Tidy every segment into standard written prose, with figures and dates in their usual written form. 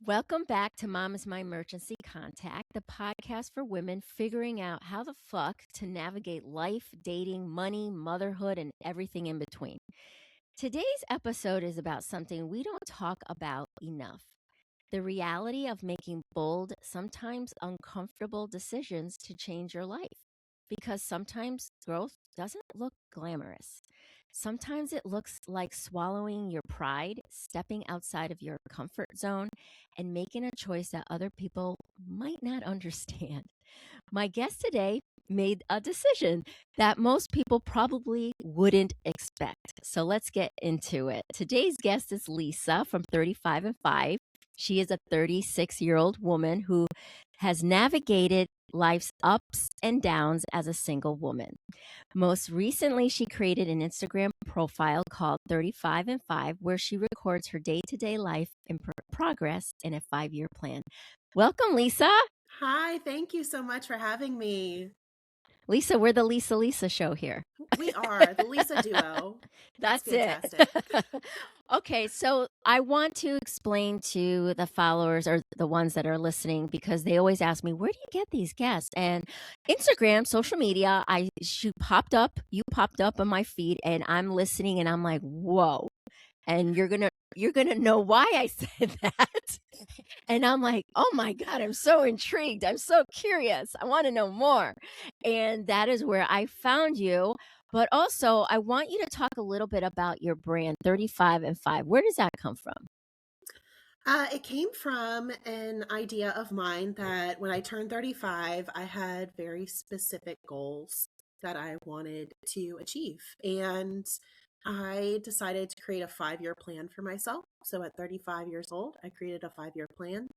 Welcome back to Mom is My Emergency Contact, the podcast for women figuring out how the fuck to navigate life, dating, money, motherhood, and everything in between. Today's episode is about something we don't talk about enough: the reality of making bold, sometimes uncomfortable decisions to change your life. Because sometimes growth doesn't look glamorous. Sometimes it looks like swallowing your pride, stepping outside of your comfort zone, and making a choice that other people might not understand. My guest today made a decision that most people probably wouldn't expect. So let's get into it. Today's guest is Lisa from 35 and 5. She is a 36-year-old woman who has navigated life's ups and downs as a single woman. Most recently, she created an Instagram profile called 35and 5, where she records her day-to-day life and progress in a 5-year plan. Welcome, Lisa. Hi, thank you so much for having me. Lisa, we're the Lisa show here. We are the Lisa duo. It's That's it. fantastic. Okay, so I want to explain to the followers or the ones that are listening, because they always ask me, where do you get these guests? And Instagram, social media, you popped up on my feed, and I'm listening and I'm like, whoa. And you're gonna know why I said that. And I'm like, oh my God, I'm so intrigued. I'm so curious. I want to know more. And that is where I found you. But also, I want you to talk a little bit about your brand, 35and 5. Where does that come from? It came from an idea of mine that when I turned 35, I had very specific goals that I wanted to achieve. And I decided to create a 5-year plan for myself. So at 35 years old, I created a 5-year plan,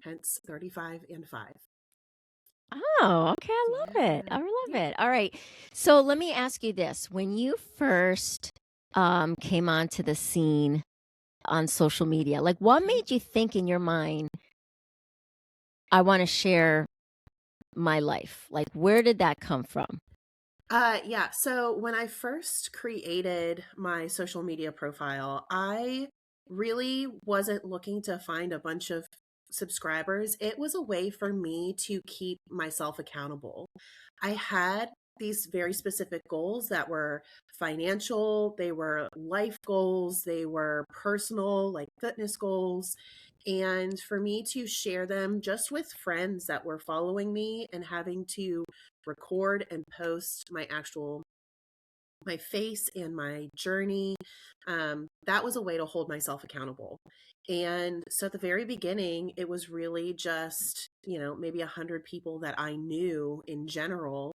hence 35 and 5. Oh, okay. I love it. I love it. All right. So let me ask you this. When you first came onto the scene on social media, like what made you think in your mind, I want to share my life? Like, where did that come from? Yeah. So when I first created my social media profile, I really wasn't looking to find a bunch of subscribers. It was a way for me to keep myself accountable. I had these very specific goals that were financial, they were life goals, they were personal, like fitness goals. And for me to share them just with friends that were following me and having to record and post my face and my journey, that was a way to hold myself accountable. And so at the very beginning, it was really just, maybe 100 people that I knew in general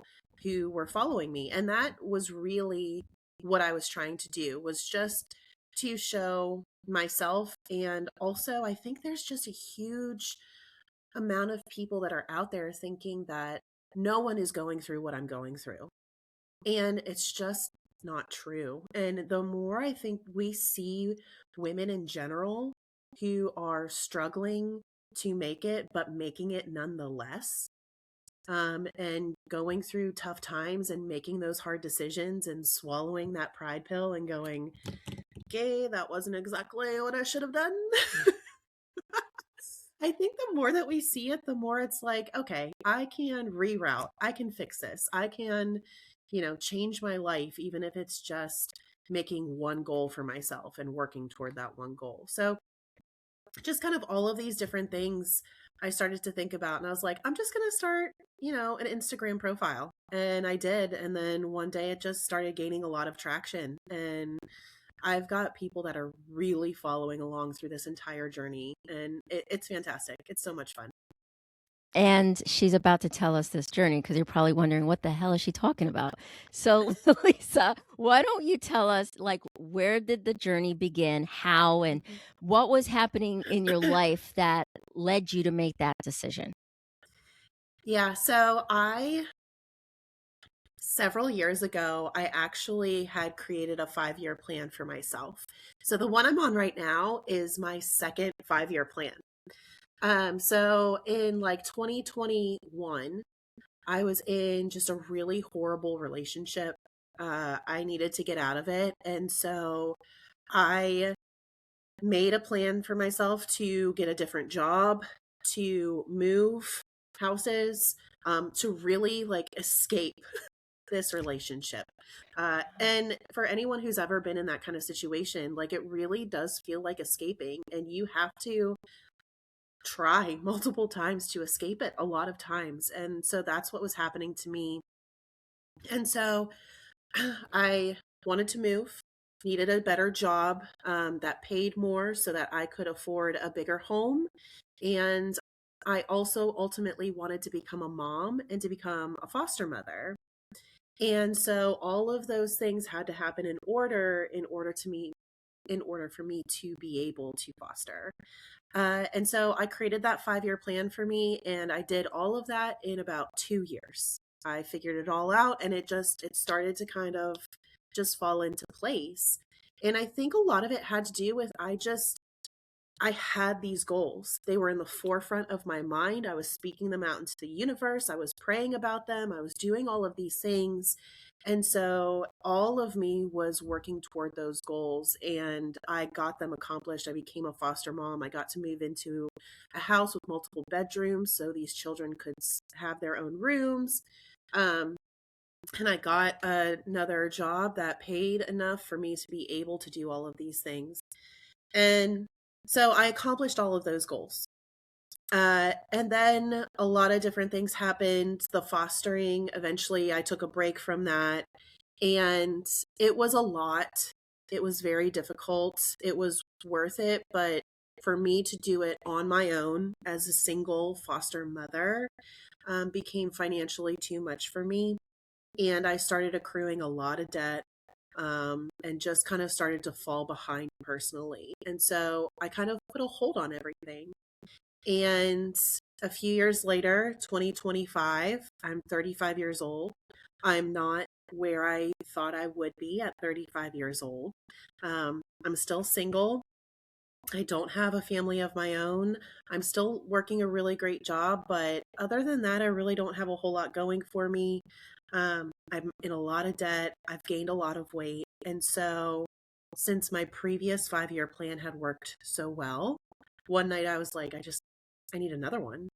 who were following me. And that was really what I was trying to do, was just to show myself. And also, I think there's just a huge amount of people that are out there thinking that no one is going through what I'm going through. And it's just not true. And the more I think we see women in general who are struggling to make it, but making it nonetheless, and going through tough times and making those hard decisions and swallowing that pride pill and going, okay, that wasn't exactly what I should have done. I think the more that we see it, the more it's like, okay, I can reroute. I can fix this. I can, change my life, even if it's just making one goal for myself and working toward that one goal. So, just kind of all of these different things I started to think about. And I was like, I'm just going to start, an Instagram profile. And I did. And then one day it just started gaining a lot of traction. And I've got people that are really following along through this entire journey, and it's fantastic. It's so much fun. And she's about to tell us this journey, because you're probably wondering, what the hell is she talking about? So, Lisa, why don't you tell us, like, where did the journey begin? How and what was happening in your life that led you to make that decision? Yeah, so several years ago, I actually had created a 5-year plan for myself. So the one I'm on right now is my second 5-year plan. So in like 2021, I was in just a really horrible relationship. I needed to get out of it. And so I made a plan for myself to get a different job, to move houses, to really like escape this relationship. And for anyone who's ever been in that kind of situation, like it really does feel like escaping, and you have to try multiple times to escape it a lot of times. And so that's what was happening to me. And so I wanted to move, needed a better job that paid more so that I could afford a bigger home. And I also ultimately wanted to become a mom and to become a foster mother. And so all of those things had to happen in order for me to be able to foster. And so I created that 5-year plan for me, and I did all of that in about 2 years. I figured it all out, and it started to kind of just fall into place. And I think a lot of it had to do with I had these goals. They were in the forefront of my mind. I was speaking them out into the universe. I was praying about them. I was doing all of these things. And so all of me was working toward those goals, and I got them accomplished. I became a foster mom. I got to move into a house with multiple bedrooms so these children could have their own rooms. Um, and I got another job that paid enough for me to be able to do all of these things. And so I accomplished all of those goals. And then a lot of different things happened. The fostering, eventually I took a break from that, and it was a lot. It was very difficult. It was worth it, but for me to do it on my own as a single foster mother became financially too much for me. And I started accruing a lot of debt, and just kind of started to fall behind personally. And so I kind of put a hold on everything. And a few years later, 2025, I'm 35 years old. I'm not where I thought I would be at 35 years old. I'm still single. I don't have a family of my own. I'm still working a really great job, but other than that, I really don't have a whole lot going for me. I'm in a lot of debt. I've gained a lot of weight. And so, since my previous 5-year plan had worked so well, one night I was like, I need another one.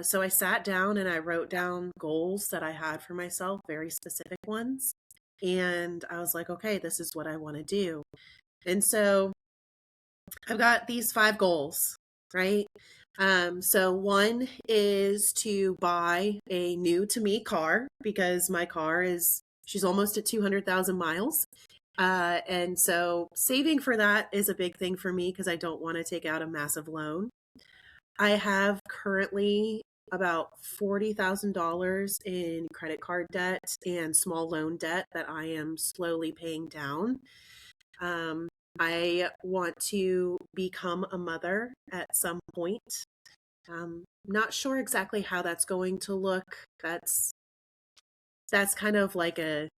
So I sat down and I wrote down goals that I had for myself, very specific ones. And I was like, okay, this is what I want to do. And so I've got these 5 goals, right? So one is to buy a new to me car, because my car she's almost at 200,000 miles. And so saving for that is a big thing for me because I don't want to take out a massive loan. I have currently about $40,000 in credit card debt and small loan debt that I am slowly paying down. I want to become a mother at some point. Not sure exactly how that's going to look. That's kind of like an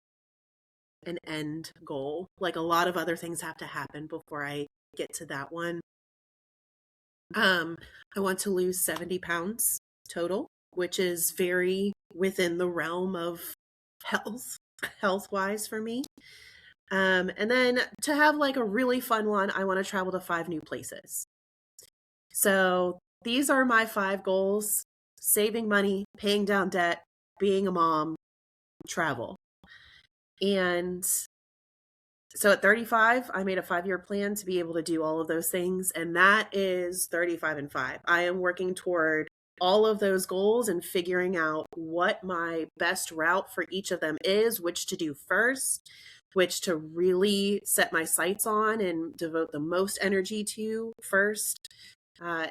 end goal. Like a lot of other things have to happen before I get to that one. I want to lose 70 pounds total, which is very within the realm of health wise for me. And then to have like a really fun one, I want to travel to 5 new places. So these are my 5 goals: saving money, paying down debt, being a mom, travel. And so at 35, I made a 5-year plan to be able to do all of those things. And that is 35 and 5. I am working toward all of those goals and figuring out what my best route for each of them is, which to do first, which to really set my sights on and devote the most energy to first.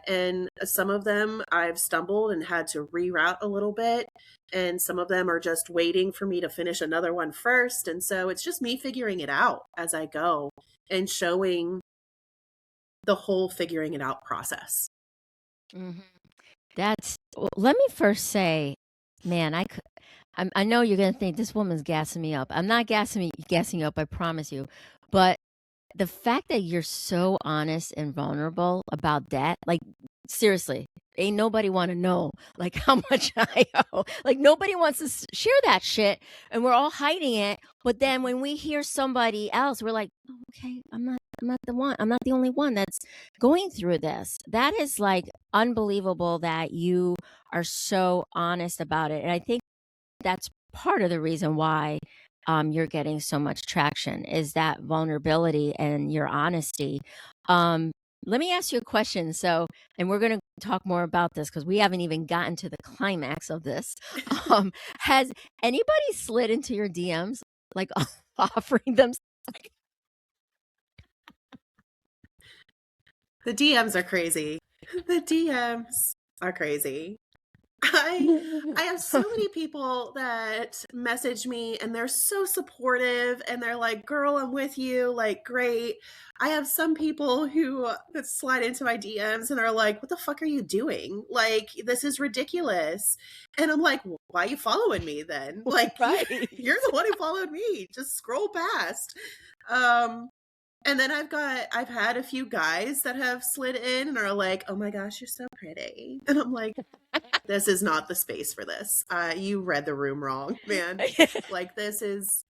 And some of them I've stumbled and had to reroute a little bit. And some of them are just waiting for me to finish another one first. And so it's just me figuring it out as I go and showing the whole figuring it out process. Mm-hmm. Let me first say, man, I know you're going to think this woman's gassing me up. I'm not gassing you up, I promise you. But the fact that you're so honest and vulnerable about that, like, seriously, ain't nobody want to know, like, how much I owe. Like, nobody wants to share that shit, and we're all hiding it. But then when we hear somebody else, we're like, oh, okay, I'm not not the one. I'm not the only one that's going through this. That is like unbelievable that you are so honest about it. And I think that's part of the reason why you're getting so much traction is that vulnerability and your honesty. Let me ask you a question. So, and we're going to talk more about this because we haven't even gotten to the climax of this. Has anybody slid into your DMs, like offering them? The DMs are crazy. The DMs are crazy. I have so many people that message me and they're so supportive and they're like, girl, I'm with you. Like, great. I have some people who slide into my DMs and are like, what the fuck are you doing? Like, this is ridiculous. And I'm like, why are you following me then? Like, Right. you're the one who followed me. Just scroll past. And then I've had a few guys that have slid in and are like, oh my gosh, you're so pretty. And I'm like, this is not the space for this. You read the room wrong, man. Like, this is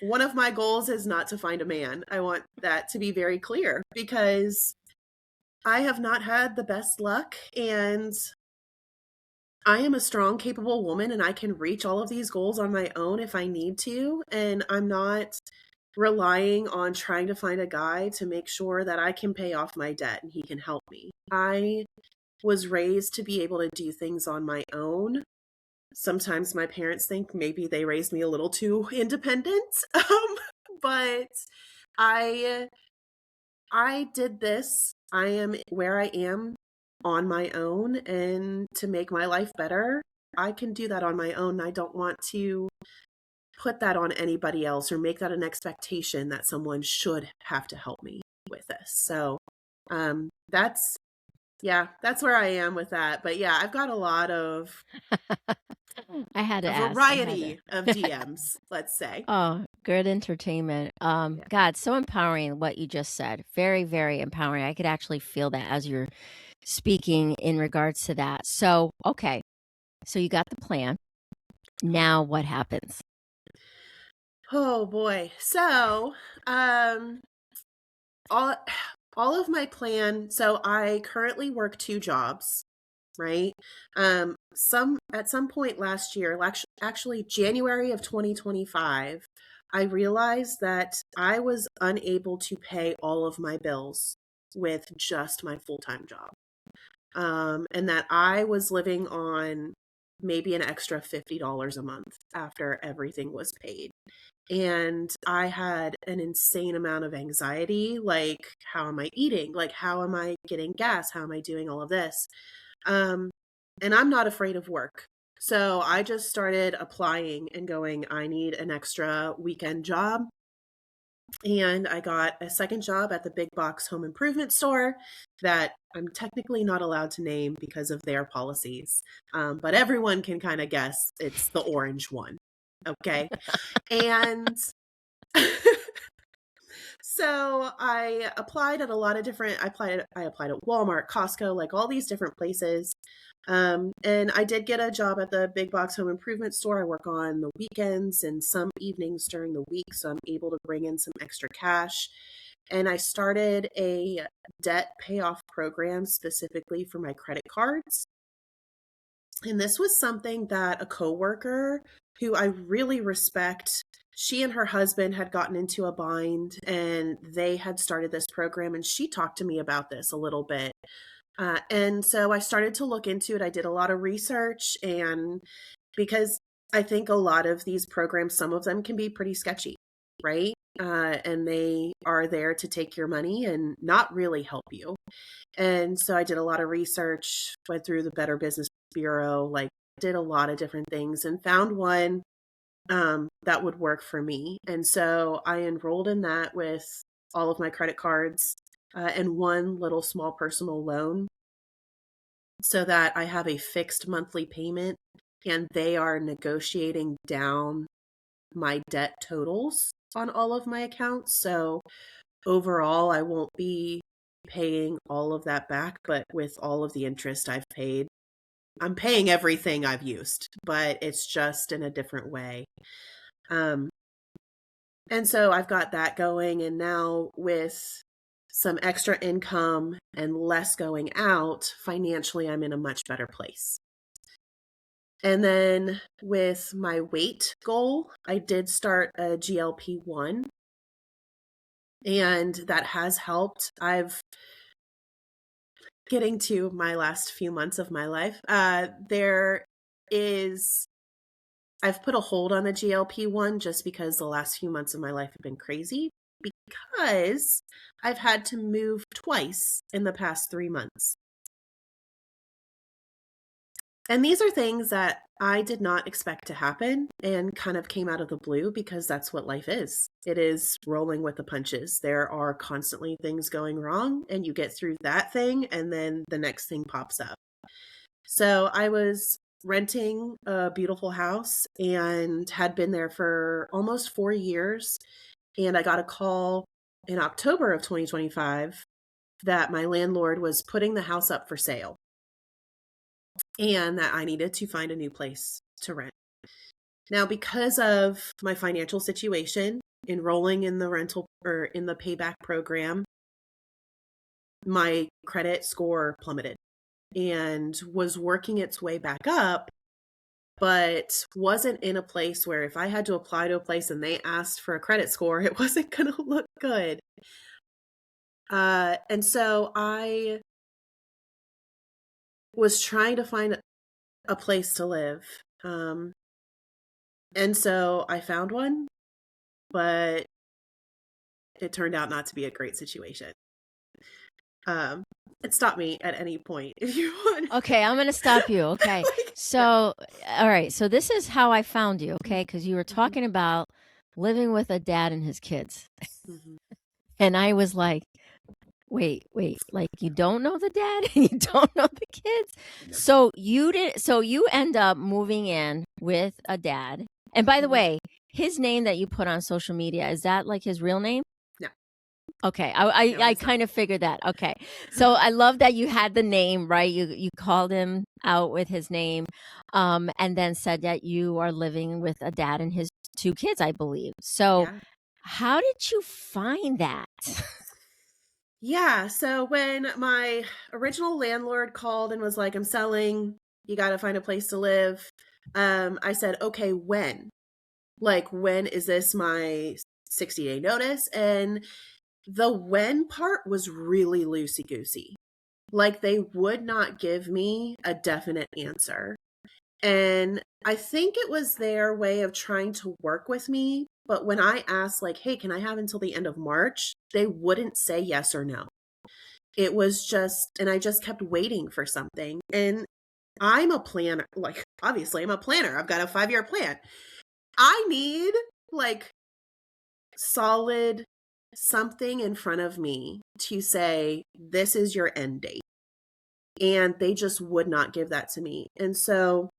one of my goals is not to find a man. I want that to be very clear because I have not had the best luck and I am a strong, capable woman and I can reach all of these goals on my own if I need to. And I'm not relying on trying to find a guy to make sure that I can pay off my debt and he can help me. I was raised to be able to do things on my own. Sometimes my parents think maybe they raised me a little too independent. But I did this. I am where I am on my own, and to make my life better, I can do that on my own. I don't want to put that on anybody else or make that an expectation that someone should have to help me with this. So that's where I am with that. But yeah, I've got a lot of I had to ask. variety of DMs, let's say. Oh, good entertainment. God, so empowering what you just said. Very, very empowering. I could actually feel that as you're speaking in regards to that. So, okay. So you got the plan. Now what happens? Oh boy. So, all of my plan, so I currently work 2 jobs, right? At some point last year, actually January of 2025, I realized that I was unable to pay all of my bills with just my full-time job. And that I was living on maybe an extra $50 a month after everything was paid. And I had an insane amount of anxiety, like, how am I eating? Like, how am I getting gas? How am I doing all of this? And I'm not afraid of work. So I just started applying and going, I need an extra weekend job. And I got a second job at the big box home improvement store that I'm technically not allowed to name because of their policies. But everyone can kind of guess it's the orange one. Okay. And so I applied at a lot of different, I applied at Walmart, Costco, like all these different places. And I did get a job at the big box home improvement store. I work on the weekends and some evenings during the week, so I'm able to bring in some extra cash. And I started a debt payoff program specifically for my credit cards. And this was something that a coworker who I really respect, she and her husband had gotten into a bind and they had started this program, and she talked to me about this a little bit. And so I started to look into it. I did a lot of research, and because I think a lot of these programs, some of them can be pretty sketchy, right? And they are there to take your money and not really help you. And so I did a lot of research, went through the Better Business Bureau, like did a lot of different things and found one that would work for me. And so I enrolled in that with all of my credit cards and one little small personal loan so that I have a fixed monthly payment and they are negotiating down my debt totals on all of my accounts. So overall, I won't be paying all of that back, but with all of the interest I've paid, I'm paying everything I've used, but it's just in a different way. Um, And so I've got that going. And now with some extra income and less going out, financially, I'm in a much better place. And then with my weight goal, I did start a GLP-1, and that has helped. Getting to my last few months of my life, I've put a hold on the GLP-1 just because the last few months of my life have been crazy, because I've had to move twice in the past 3 months. And these are things that I did not expect to happen and kind of came out of the blue, because that's what life is. It is rolling with the punches. There are constantly things going wrong, and you get through that thing and then the next thing pops up. So I was renting a beautiful house and had been there for almost 4 years. And I got a call in October of 2025 that my landlord was putting the house up for sale and that I needed to find a new place to rent. Now, because of my financial situation, enrolling in the rental or in the payback program, my credit score plummeted and was working its way back up, but wasn't in a place where if I had to apply to a place and they asked for a credit score, it wasn't going to look good. And so I was trying to find a place to live. And so I found one, but it turned out not to be a great situation. Stop me at any point if you want. Okay, I'm going to stop you. Okay. So, all right. So this is how I found you, okay? Because you were talking about living with a dad and his kids. Mhm. And I was like, wait, like you don't know the dad and you don't know the kids? So you end up moving in with a dad. And by the Mhm. way, his name that you put on social media, is that like his real name? No. Okay. No, I it's not. kind of figured that. Okay. So I love that you had the name, right? You called him out with his name, and then said that you are living with a dad and his 2 kids, I believe. So Yeah. how did you find that? Yeah. So when my original landlord called and was like, I'm selling, you got to find a place to live. I said, okay, when? Like, when is this my 60-day notice? And the when part was really loosey-goosey. Like, they would not give me a definite answer. And I think it was their way of trying to work with me. But when I asked, like, hey, can I have until the end of March? They wouldn't say yes or no. It was just, and I just kept waiting for something. And I'm a planner. Like, obviously, I'm a planner. I've got a 5-year plan. I need, like, solid something in front of me to say, this is your end date. And they just would not give that to me. And so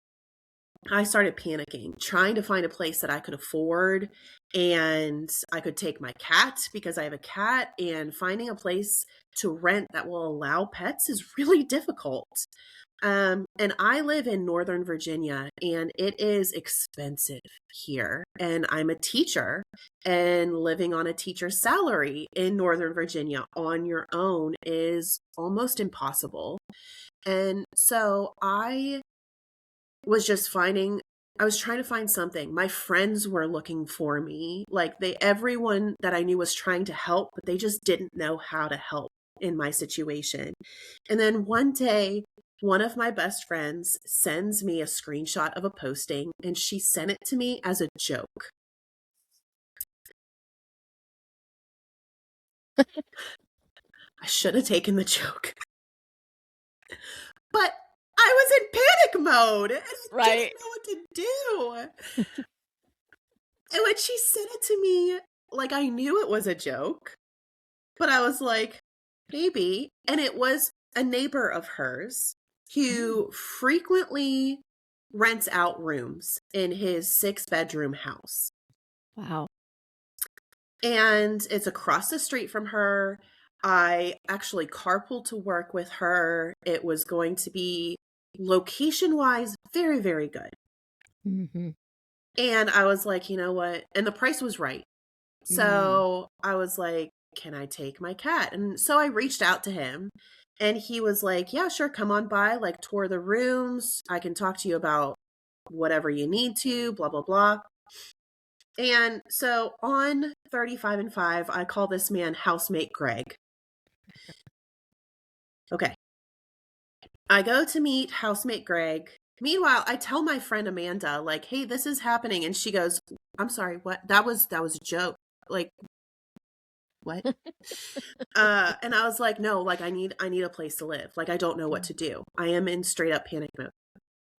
I started panicking, trying to find a place that I could afford and I could take my cat, because I have a cat, and finding a place to rent that will allow pets is really difficult. And I live in Northern Virginia, and it is expensive here. And I'm a teacher, and living on a teacher's salary in Northern Virginia on your own is almost impossible. And so I was trying to find something. My friends were looking for me. Like, everyone that I knew was trying to help, but they just didn't know how to help in my situation. And then one day, one of my best friends sends me a screenshot of a posting, and she sent it to me as a joke. I should have taken the joke. But I was in panic mode and I didn't know what to do. And when she sent it to me, like, I knew it was a joke, but I was like, maybe. And it was a neighbor of hers who frequently rents out rooms in his 6-bedroom house. Wow. And it's across the street from her. I actually carpooled to work with her. It was going to be, location-wise, very, very good. Mm-hmm. And I was like, you know what? And the price was right. So I was like, can I take my cat? And so I reached out to him and he was like, yeah, sure. Come on by, like tour the rooms. I can talk to you about whatever you need to, blah, blah, blah. And so on 35 and 5, I call this man housemate Greg. Okay. I go to meet housemate Greg. Meanwhile, I tell my friend Amanda, like, hey, this is happening. And she goes, I'm sorry, what? That was a joke. Like, what? And I was like, no, like I need a place to live. Like, I don't know what to do. I am in straight up panic mode.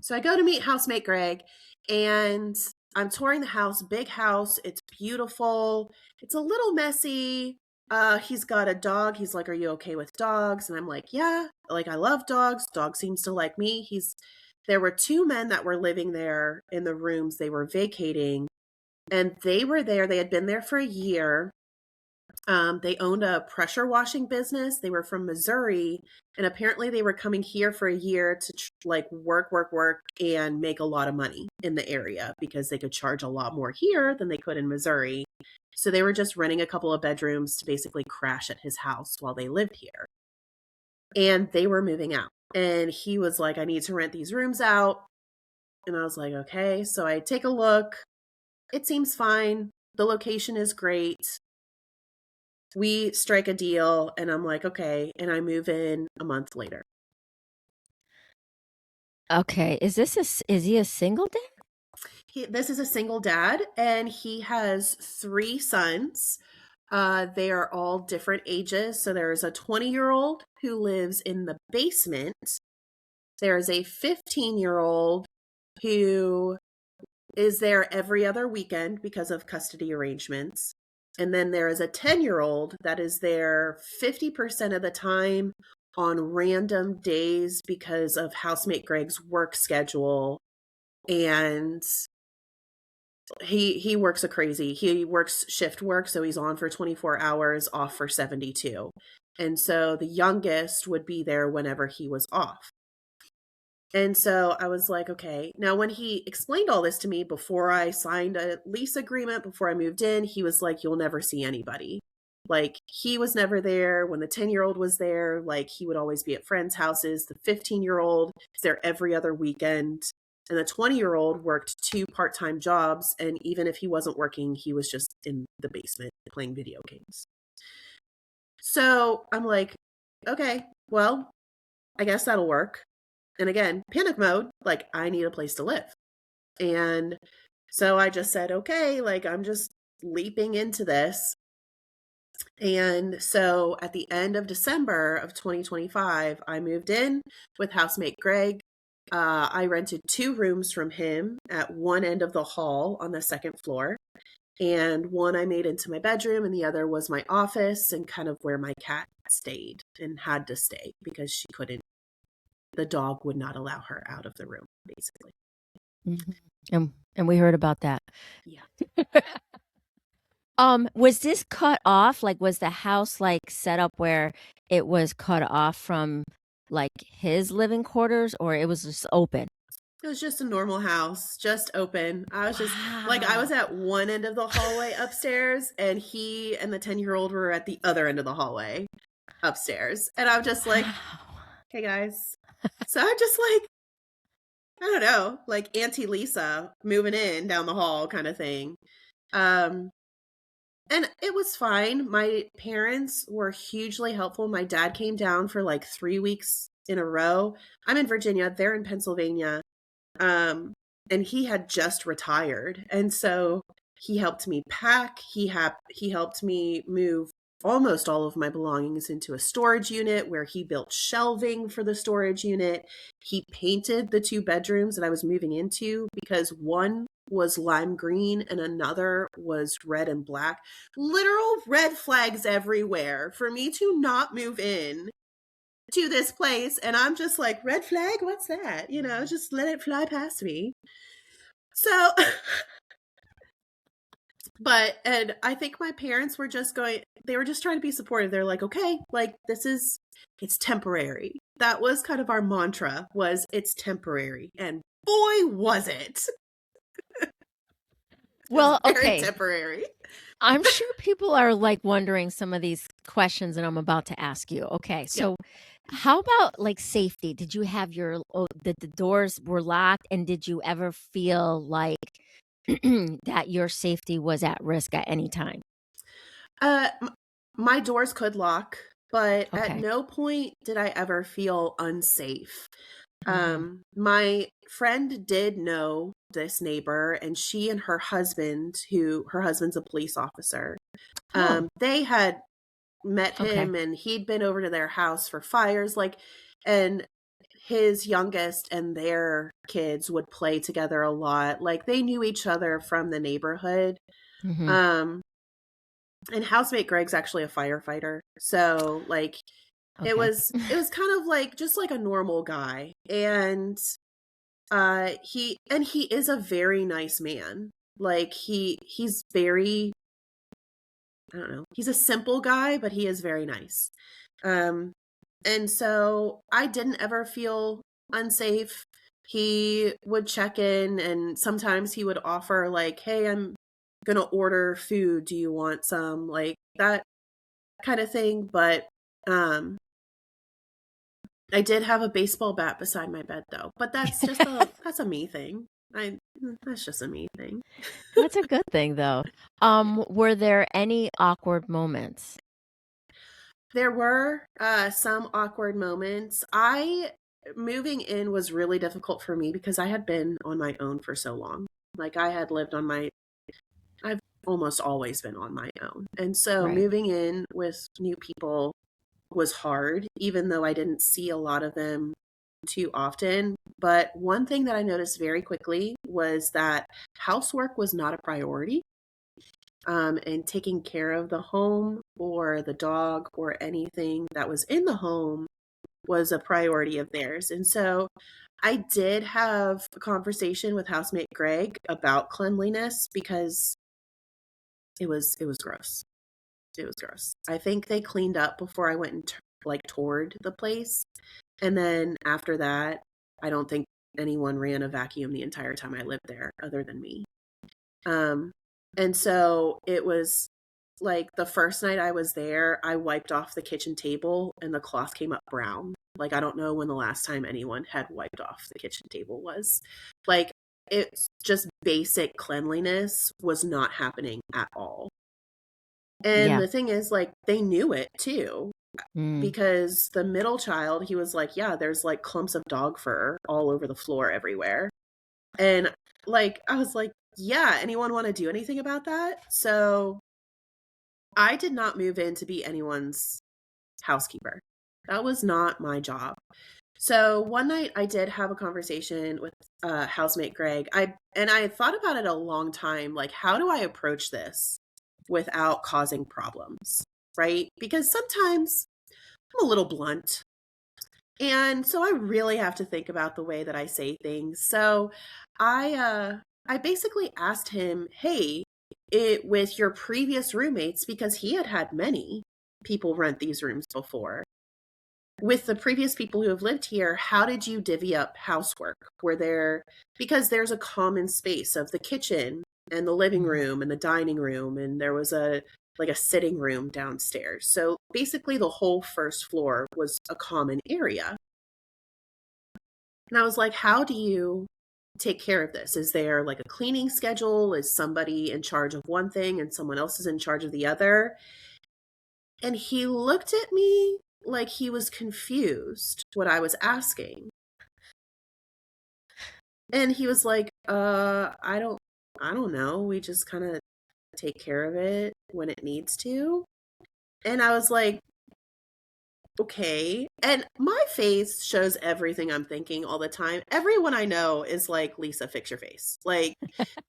So I go to meet housemate Greg and I'm touring the house, big house. It's beautiful. It's a little messy. He's got a dog. He's like, are you okay with dogs? And I'm like, yeah, like I love dogs. Dog seems to like me. There were two men that were living there in the rooms they were vacating and they were there. They had been there for a year. They owned a pressure washing business. They were from Missouri, and apparently they were coming here for a year to like work, and make a lot of money in the area because they could charge a lot more here than they could in Missouri. So they were just renting a couple of bedrooms to basically crash at his house while they lived here. And they were moving out. And he was like, I need to rent these rooms out. And I was like, okay. So I take a look. It seems fine. The location is great. We strike a deal and I'm like, okay. And I move in a month later. Okay. Is he a single dad? This is a single dad and he has 3 sons. They are all different ages. So there is a 20-year-old who lives in the basement. There's a 15-year-old who is there every other weekend because of custody arrangements. And then there is a 10-year-old that is there 50% of the time on random days because of housemate Greg's work schedule. And he works he works shift work. So he's on for 24 hours, off for 72. And so the youngest would be there whenever he was off. And so I was like, okay. Now, when he explained all this to me before I signed a lease agreement, before I moved in, he was like, you'll never see anybody. Like, he was never there. When the 10-year-old was there, like, he would always be at friends' houses. The 15-year-old is there every other weekend. And the 20-year-old worked 2 part-time jobs. And even if he wasn't working, he was just in the basement playing video games. So I'm like, okay, well, I guess that'll work. And again, panic mode, like I need a place to live. And so I just said, okay, like I'm just leaping into this. And so at the end of December of 2025, I moved in with housemate Greg. I rented 2 rooms from him at one end of the hall on the 2nd floor. And one I made into my bedroom and the other was my office and kind of where my cat stayed and had to stay because she couldn't. The dog would not allow her out of the room, basically. Mm-hmm. And we heard about that. Yeah. Was this cut off? Like, was the house like set up where it was cut off from like his living quarters, or it was just open? It was just a normal house, just open. I was just like, I was at one end of the hallway upstairs, and he and the 10-year-old were at the other end of the hallway upstairs. And I'm just like, hey guys. So I'm just like, I don't know, like Auntie Lisa moving in down the hall kind of thing. And it was fine. My parents were hugely helpful. My dad came down for like 3 weeks in a row. I'm in Virginia, they're in Pennsylvania. And he had just retired. And so he helped me pack. He helped me move almost all of my belongings into a storage unit where he built shelving for the storage unit. He painted the 2 bedrooms that I was moving into because one was lime green and another was red and black. Literal red flags everywhere for me to not move in to this place. And I'm just like, red flag? What's that? You know, just let it fly past me. So, and I think my parents were just they were just trying to be supportive. They're like, okay, like it's temporary. That was kind of our mantra, was it's temporary. And boy, was it. It's Well, very okay. temporary. I'm sure people are like wondering some of these questions that I'm about to ask you. Okay. Yep. So, how about like safety? Did you have that the doors were locked, and did you ever feel like that your safety was at risk at any time? Uh, m- my doors could lock, but at Okay. no point did I ever feel unsafe. Hmm. My friend did know this neighbor, and she and her husband, who her husband's a police officer, Oh, they had met okay. him, and he'd been over to their house for fires, like, and his youngest and their kids would play together a lot. Like, they knew each other from the neighborhood. Hmm. Um, and housemate Greg's actually a firefighter. So, like, it Okay. was it was kind of like just like a normal guy. And he is a very nice man. Like, he's very, I don't know. He's a simple guy, but he is very nice. Um and so I didn't ever feel unsafe. He would check in, and sometimes he would offer, like, "Hey, I'm going to order food. Do you want some?" Like that kind of thing, but um I did have a baseball bat beside my bed though. But that's a me thing. That's just a me thing. That's a good thing, though. Were there any awkward moments? There were some awkward moments. I Moving in was really difficult for me because I had been on my own for so long. Like, I've almost always been on my own. And so Right. moving in with new people was hard, even though I didn't see a lot of them too often. But one thing that I noticed very quickly was that housework was not a priority. And taking care of the home or the dog or anything that was in the home was a priority of theirs. And so I did have a conversation with housemate Greg about cleanliness because it was gross. It was gross. I think they cleaned up before I went and like toured the place. And then after that, I don't think anyone ran a vacuum the entire time I lived there other than me. Um, and so it was like the first night I was there, I wiped off the kitchen table and the cloth came up brown. Like, I don't know when the last time anyone had wiped off the kitchen table was. Like, it's just basic cleanliness was not happening at all. And Yeah. the thing is, like, they knew it too, Mm. because the middle child, he was like, yeah, there's like clumps of dog fur all over the floor everywhere. And like, I was like, yeah, anyone want to do anything about that? So I did not move in to be anyone's housekeeper. That was not my job. So one night I did have a conversation with housemate Greg. I thought about it a long time. Like, how do I approach this without causing problems? Right? Because sometimes I'm a little blunt. And so I really have to think about the way that I say things. So I basically asked him, "Hey, with your previous roommates, because he had had many people rent these rooms before. With the previous people who have lived here, how did you divvy up housework? Were there, because there's a common space of the kitchen and the living Mhm. room and the dining room, and there was a sitting room downstairs. So basically the whole first floor was a common area." And I was like, how do you take care of this? Is there like a cleaning schedule? Is somebody in charge of one thing and someone else is in charge of the other? And he looked at me like he was confused what I was asking. And he was like, I don't know. We just kind of take care of it when it needs to." And I was like, okay. And my face shows everything I'm thinking all the time. Everyone I know is like, "Lisa, fix your face." Like,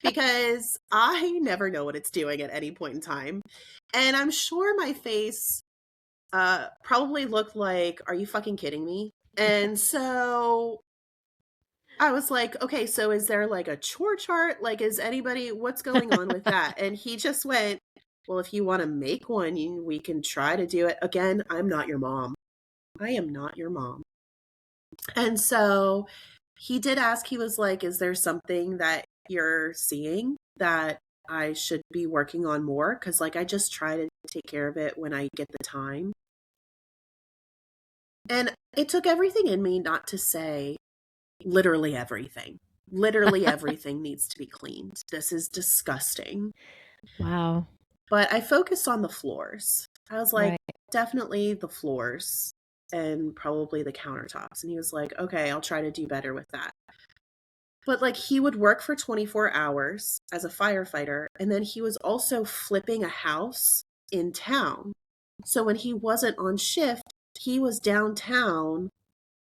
because I never know what it's doing at any point in time. And I'm sure my face probably looked like, "Are you fucking kidding me?" And so I was like, "Okay, so is there like a chore chart? Like, is anybody, what's going on with that?" And he just went, "Well, if you want to make one, we can try to do it." Again, I'm not your mom. I am not your mom. And so he did ask, he was like, "Is there something that you're seeing that I should be working on more because, like, I just try to take care of it when I get the time. And it took everything in me not to say literally everything. Literally everything needs to be cleaned. This is disgusting. Wow. But I focused on the floors. I was like, Right. definitely the floors and probably the countertops. And he was like, okay, I'll try to do better with that. But like he would work for 24 hours as a firefighter, and then he was also flipping a house in town. So when he wasn't on shift, he was downtown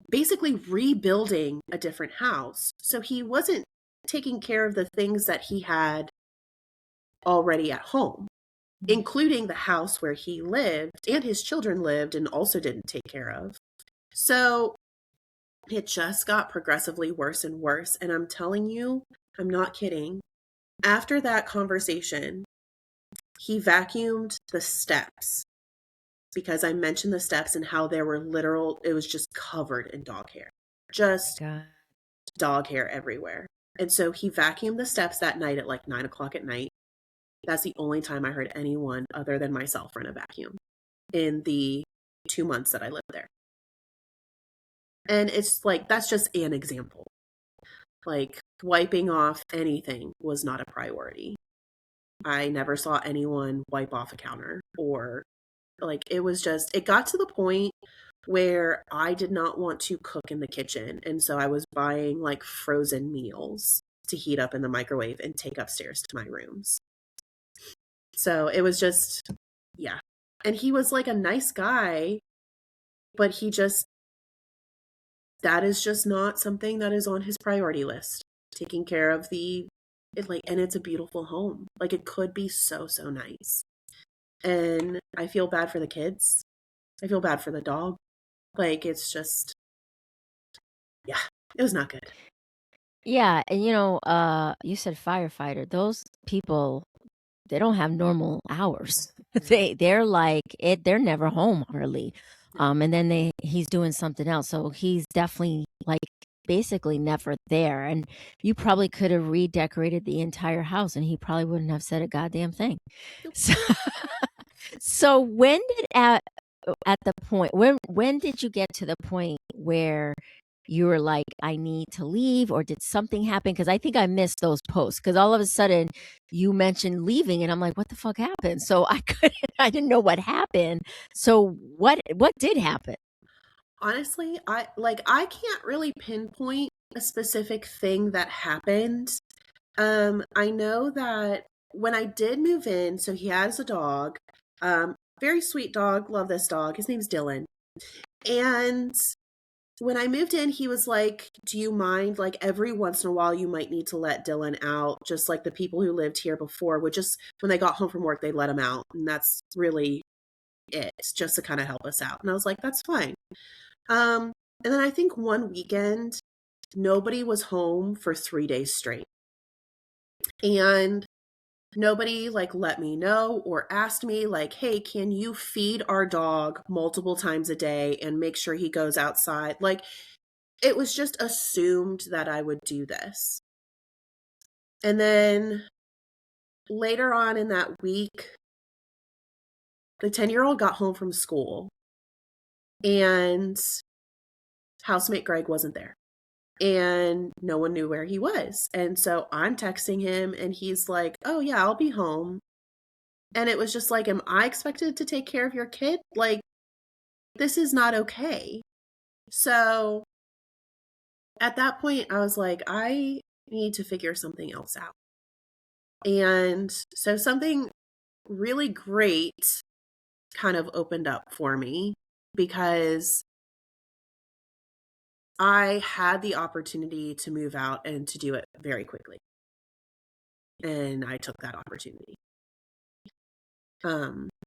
basically rebuilding a different house. So he wasn't taking care of the things that he had already at home, including the house where he lived and his children lived and also didn't take care of. So it just got progressively worse and worse. And I'm telling you, I'm not kidding. After that conversation, he vacuumed the steps because I mentioned the steps and how there were it was just covered in dog hair. Just God. dog hair everywhere. And so he vacuumed the steps that night at like 9 o'clock at night. That's the only time I heard anyone other than myself run a vacuum in the 2 months that I lived there. And it's like, that's just an example. Like, wiping off anything was not a priority. I never saw anyone wipe off a counter, or like, it got to the point where I did not want to cook in the kitchen. And so I was buying like frozen meals to heat up in the microwave and take upstairs to my rooms. So it was just, yeah. And he was like a nice guy, but that is just not something that is on his priority list. Taking care of and it's a beautiful home. Like, it could be so, so nice. And I feel bad for the kids. I feel bad for the dog. Like, it's just, yeah, it was not good. Yeah, and you said firefighter. Those people, they don't have normal hours. They're like they're never home hardly. And then he's doing something else. So he's definitely like basically never there. And you probably could have redecorated the entire house and he probably wouldn't have said a goddamn thing. Nope. So when did at the point when did you get to the point where you were like, I need to leave, or did something happen? Because I think I missed those posts because all of a sudden you mentioned leaving and I'm like, what the fuck happened? So I didn't know what happened. So what did happen? Honestly, I can't really pinpoint a specific thing that happened. I know that when I did move in, so he has a dog, very sweet dog, love this dog. His name's Dylan. And when I moved in, he was like, do you mind, like, every once in a while you might need to let Dylan out, just like the people who lived here before would just, when they got home from work, they'd let him out. And that's really it, just to kind of help us out. And I was like, that's fine. And then I think one weekend, nobody was home for 3 days straight. And nobody like let me know or asked me like, hey, can you feed our dog multiple times a day and make sure he goes outside? Like, it was just assumed that I would do this. And then later on in that week, the 10-year-old got home from school and housemate Greg wasn't there. And no one knew where he was. And so I'm texting him and he's like, oh yeah, I'll be home. And it was just like, am I expected to take care of your kid? Like, this is not okay. So at that point, I was like, I need to figure something else out. And so something really great kind of opened up for me because I had the opportunity to move out and to do it very quickly. And I took that opportunity.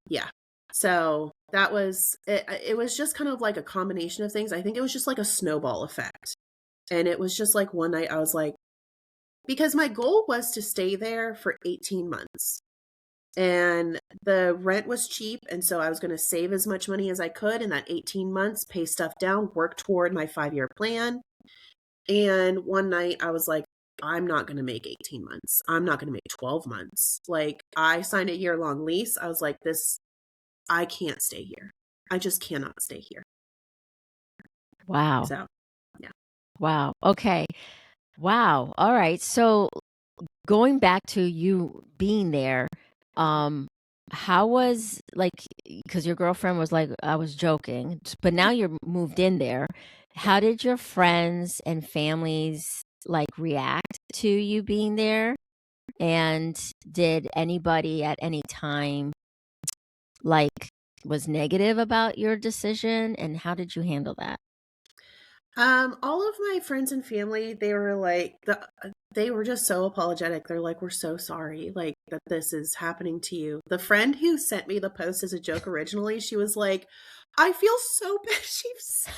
Yeah. So that was it. It was just kind of like a combination of things. I think it was just like a snowball effect. And it was just like one night I was like, because my goal was to stay there for 18 months. And the rent was cheap. And so I was going to save as much money as I could in that 18 months, pay stuff down, work toward my 5-year plan. And one night I was like, I'm not going to make 18 months. I'm not going to make 12 months. Like, I signed a year-long lease. I was like, I can't stay here. I just cannot stay here. Wow. So, yeah. Wow. Okay. Wow. All right. So going back to you being there, how was like, because your girlfriend was like, I was joking, but now you're moved in there. How did your friends and families like react to you being there? And did anybody at any time like was negative about your decision? And how did you handle that? All of my friends and family, they were like, they were just so apologetic. They're like, we're so sorry, like, that this is happening to you. The friend who sent me the post as a joke originally, she was like, I feel so bad.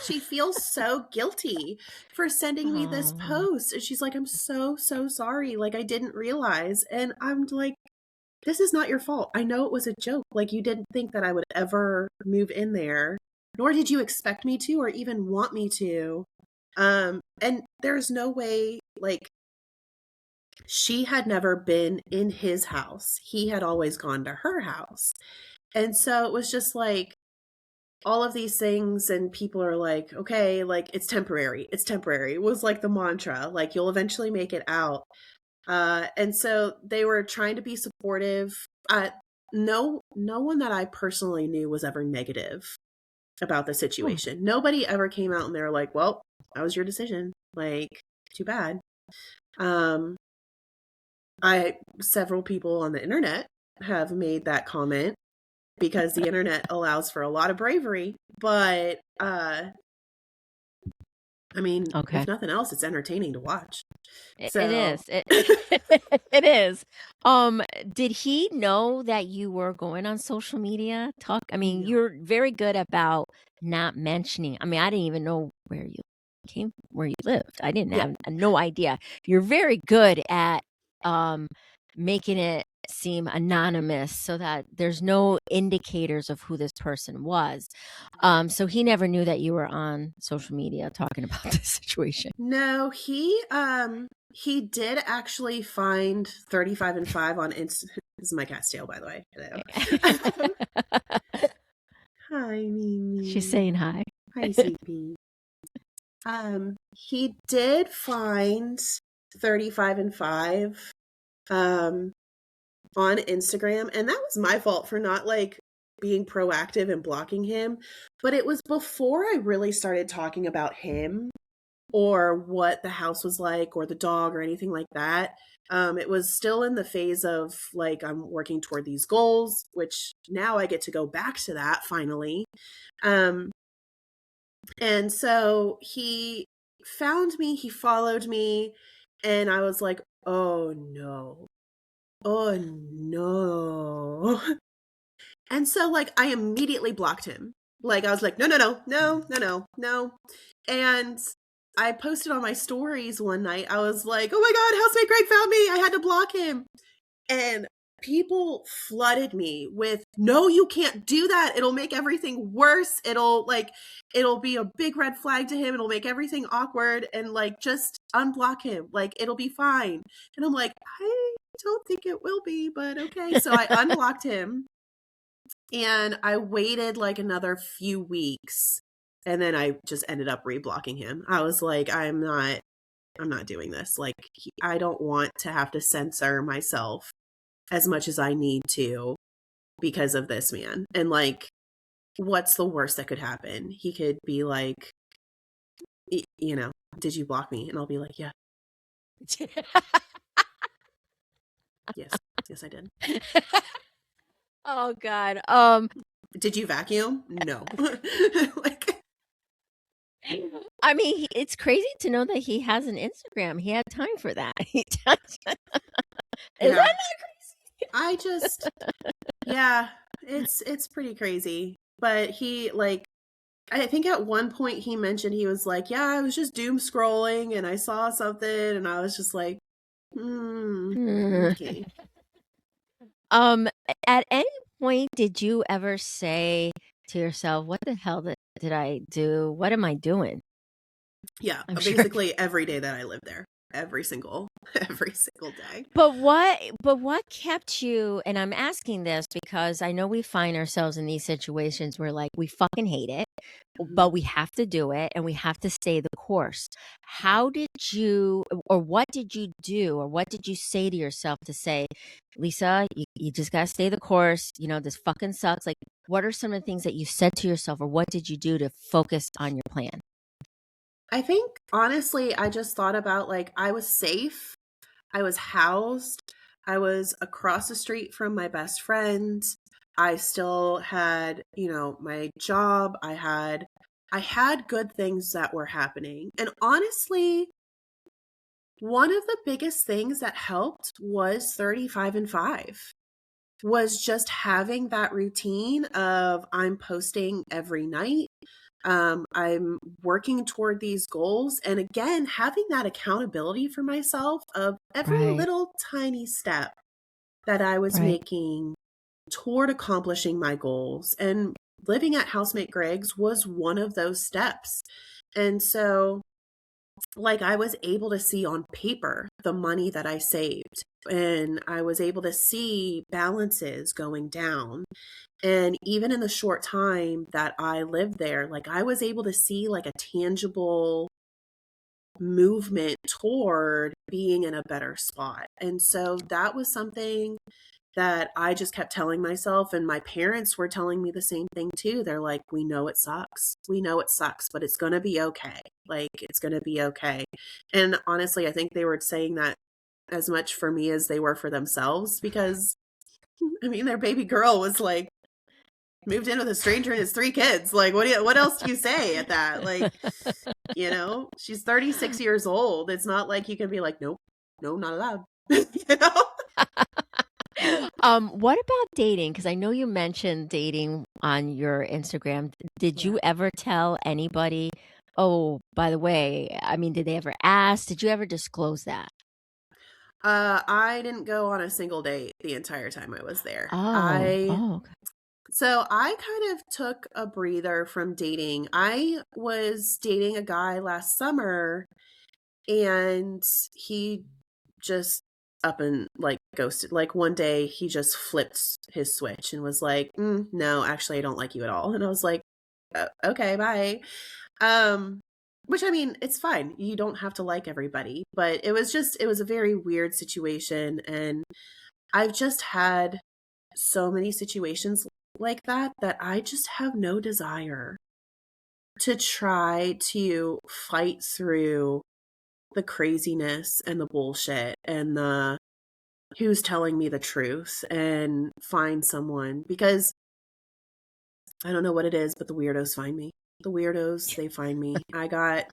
She feels so guilty for sending me this Oh, post. And she's like, I'm so, so sorry. Like, I didn't realize. And I'm like, this is not your fault. I know it was a joke. Like, you didn't think that I would ever move in there, nor did you expect me to or even want me to. And there's no way, like, she had never been in his house. He had always gone to her house. And so it was just like all of these things, and people are like, okay, like, it's temporary. It's temporary. It was like the mantra, like, you'll eventually make it out. And so they were trying to be supportive. No one that I personally knew was ever negative about the situation. Nobody ever came out and they're like, well, that was your decision. Like, too bad. Several people on the internet have made that comment because the internet allows for a lot of bravery, but I mean, okay. if nothing else, it's entertaining to watch. It So is. It is. Did he know that you were going on social media? I mean, no. you're very good about not mentioning. I mean, I didn't even know where you lived. I didn't Yeah. have no idea. You're very good at making it seem anonymous so that there's no indicators of who this person was. So he never knew that you were on social media talking about this situation. No, he did actually find 35 and 5 on Insta. This is my cat's tail, by the way. Hello. Hi, Mimi. She's saying hi. Hi, sweetie. He did find 35and 5 on Instagram, and that was my fault for not, like, being proactive and blocking him. But it was before I really started talking about him or what the house was like or the dog or anything like that. It was still in the phase of, like, I'm working toward these goals, which now I get to go back to that finally. And so he found me, he followed me, and I was like, oh no. Oh no. And so, like, I immediately blocked him. Like, I was like, no, no, no, no, no, no, no. And I posted on my stories one night, I was like, oh my God, housemate Greg found me. I had to block him. And people flooded me with, no, you can't do that. It'll make everything worse. It'll be a big red flag to him. It'll make everything awkward, and, like, just unblock him. Like, it'll be fine. And I'm like, I don't think it will be, but okay. So I unblocked him. And I waited like another few weeks, and then I just ended up reblocking him. I was like, I'm not doing this. Like, I don't want to have to censor myself as much as I need to because of this man. And, like, what's the worst that could happen? He could be like, did you block me? And I'll be like, yeah. Yes. Yes, I did. Oh God. Did you vacuum? No. Like, I mean, it's crazy to know that he has an Instagram. He had time for that. Is yeah. that not crazy? I just, yeah, it's pretty crazy. But he, like, I think at one point he mentioned, he was like, yeah, I was just doom scrolling and I saw something and I was just like, okay. At any point, did you ever say to yourself, what the hell did I do? What am I doing? Yeah, I'm sure. basically every day that I lived there. every single day. But what kept you, and I'm asking this because I know we find ourselves in these situations where like we fucking hate it, Mhm. but we have to do it and we have to stay the course. How did you, or what did you do, or what did you say to yourself to say, Lisa, you just gotta stay the course, this fucking sucks. Like, what are some of the things that you said to yourself, or what did you do to focus on your plan? I think honestly, I just thought about like I was safe, I was housed, I was across the street from my best friend. I still had, my job. I had good things that were happening. And honestly, one of the biggest things that helped was 35 and 5. Was just having that routine of I'm posting every night. I'm working toward these goals. And again, having that accountability for myself of every Right, little tiny step that I was right. making toward accomplishing my goals. And living at Housemate Greg's was one of those steps. And so, like, I was able to see on paper the money that I saved, and I was able to see balances going down. And even in the short time that I lived there, like, I was able to see like a tangible movement toward being in a better spot. And so that was something that I just kept telling myself, and my parents were telling me the same thing too. They're like, "We know it sucks. We know it sucks, but it's going to be okay. Like, it's going to be okay." And honestly, I think they were saying that as much for me as they were for themselves, because I mean, their baby girl was like moved in with a stranger and his 3 kids. Like, what else do you say at that? Like, she's 36 years old. It's not like you can be like, "Nope, no, not allowed." you know? What about dating? Because I know you mentioned dating on your Instagram. Did Yeah. you ever tell anybody, oh, by the way, I mean, did they ever ask? Did you ever disclose that? I didn't go on a single date the entire time I was there. Oh, I oh, okay. So I kind of took a breather from dating. I was dating a guy last summer, and he just up and like ghosted. Like, one day he just flipped his switch and was like, "No, actually I don't like you at all." And I was like, Okay, bye." Um, which, I mean, it's fine. You don't have to like everybody, but it was a very weird situation. And I've just had so many situations like that I just have no desire to try to fight through the craziness and the bullshit and the who's telling me the truth and find someone, because I don't know what it is, but the weirdos find me. The weirdos, they find me. I got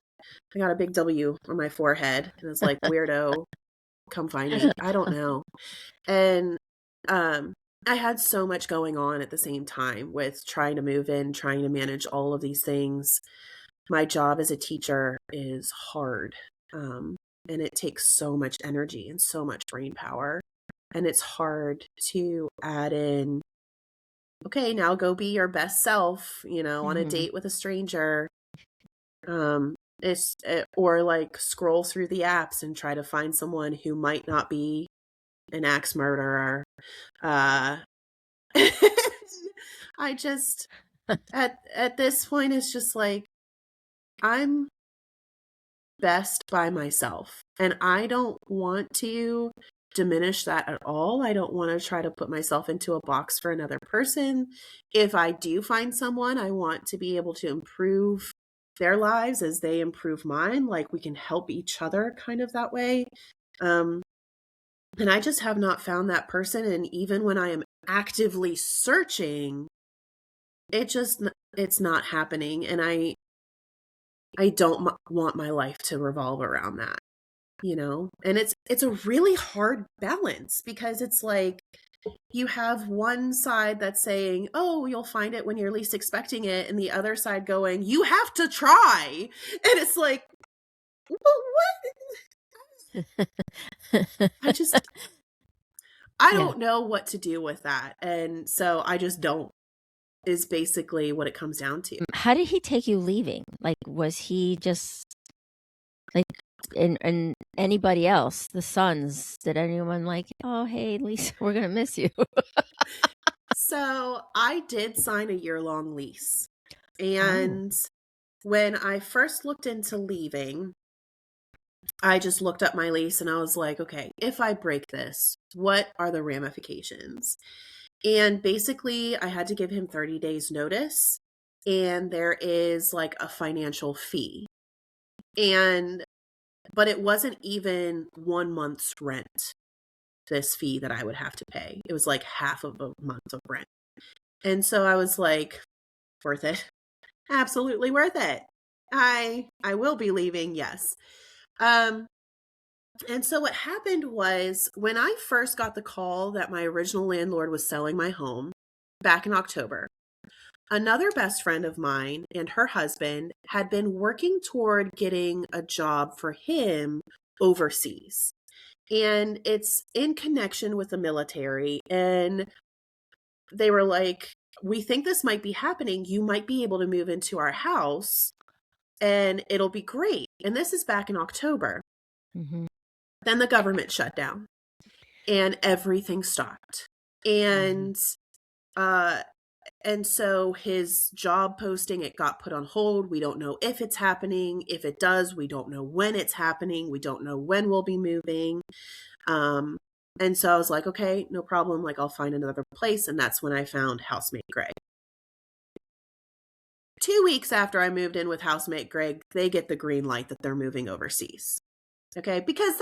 a big W on my forehead, and it's like, "Weirdo, come find me." I don't know. And um I had so much going on at the same time with trying to move in, trying to manage all of these things. My job as a teacher is hard. And it takes so much energy and so much brain power. And it's hard to add in, okay, now go be your best self, on a Mhm. date with a stranger. Or like scroll through the apps and try to find someone who might not be an axe murderer. Uh, I just at this point it's just like I'm best by myself, and I don't want to diminish that at all. I don't want to try to put myself into a box for another person. If I do find someone, I want to be able to improve their lives as they improve mine. Like, we can help each other kind of that way. Um and I just have not found that person, and even when I am actively searching, it's not happening, and I don't want my life to revolve around that. And it's a really hard balance, because it's like you have one side that's saying, "Oh, you'll find it when you're least expecting it," and the other side going, "You have to try." And it's like, "Well, I just I Yeah. don't know what to do with that." And so I just don't, is basically what it comes down to. How did he take you leaving? Like, was he just like and anybody else, the sons, did anyone like, oh, hey, Lisa, we're going to miss you? So I did sign a year-long lease. And when I first looked into leaving, I just looked up my lease and I was like, okay, if I break this, what are the ramifications? And basically, I had to give him 30 days notice, and there is like a financial fee. But it wasn't even 1 month's rent, this fee that I would have to pay. It was like half of a month of rent. And so I was like, worth it. Absolutely worth it. I will be leaving, yes. And so what happened was when I first got the call that my original landlord was selling my home back in October, another best friend of mine and her husband had been working toward getting a job for him overseas. And it's in connection with the military. And they were like, we think this might be happening. You might be able to move into our house and it'll be great. And this is back in October. Mm-hmm. Then the government shut down and everything stopped. And and so his job posting, it got put on hold. We don't know if it's happening. If it does, we don't know when it's happening. We don't know when we'll be moving. And so I was like, okay, no problem. Like, I'll find another place. And that's when I found Housemate Greg. 2 weeks after I moved in with Housemate Greg, they get the green light that they're moving overseas. Okay, because